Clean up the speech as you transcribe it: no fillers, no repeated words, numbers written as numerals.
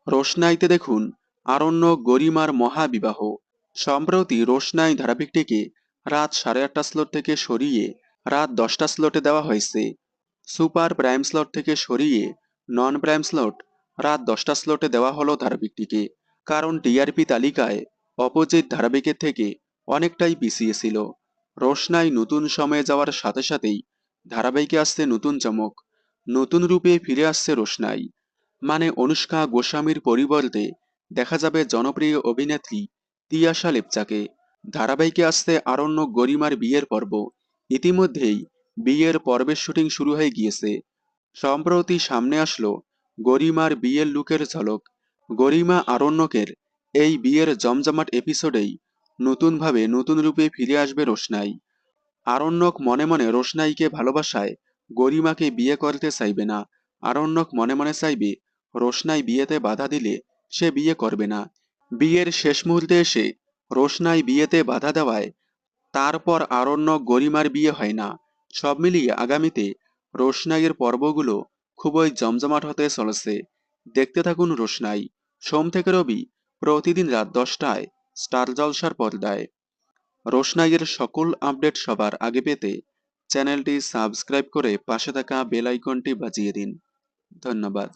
রোশনাইতে দেখুন আরণ্যক গরিমার মহাবিবাহ। সম্প্রতি রোশনাই ধারাবাহিকটিকে রাত 8:30 স্লট থেকে সরিয়ে রাত 10টা স্লটে দেওয়া হয়েছে। সুপার প্রাইম স্লট থেকে সরিয়ে নন প্রাইম স্লট রাত 10টা স্লটে দেওয়া হলো ধারাবাহিকটিকে, কারণ টিআরপি তালিকায় অপোজিট ধারাবাহিকের থেকে অনেকটাই পিছিয়ে ছিল। রোশনাই নতুন সময়ে যাওয়ার সাথে সাথেই ধারাবাহিকে আসছে নতুন চমক, নতুন রূপে ফিরে আসছে রোশনাই। মানে অনুষ্কা গোস্বামীর পরিবর্তে দেখা যাবে জনপ্রিয় অভিনেত্রী তিয়াশা লেপচাকে। ধারাবাহিকে আসছে আরণ্যক গরিমার বিয়ের পর্ব। ইতিমধ্যেই বিয়ের পর্বের শুটিং শুরু হয়ে গিয়েছে। সম্প্রতি সামনে আসলো গরিমার বিয়ের লুকের ঝলক। গরিমা আরণ্যকের এই বিয়ের জমজমাট এপিসোডেই নতুনভাবে নতুন রূপে ফিরে আসবে রোশনাই। আরণ্যক মনে মনে রোশনাইকে ভালোবাসায় গরিমাকে বিয়ে করতে চাইবে না। আরণ্যক মনে মনে চাইবে রোশনাই বিয়েতে বাধা দিলে সে বিয়ে করবে না। বিয়ের শেষ মুহূর্তে এসে রোশনাই বিয়েতে বাধা দেওয়ায় তারপর আরণ্যক গরিমার বিয়ে হয় না। সব মিলিয়ে আগামীতে রোশনাইয়ের পর্বগুলো খুবই জমজমাট হতে চলেছে। দেখতে থাকুন রোশনাই, সোম থেকে রবি প্রতিদিন রাত 10টায় স্টার জলসার পর্দায়। রোশনাইয়ের সকল আপডেট সবার আগে পেতে চ্যানেলটি সাবস্ক্রাইব করে পাশে থাকা বেল আইকনটি বাজিয়ে দিন। ধন্যবাদ।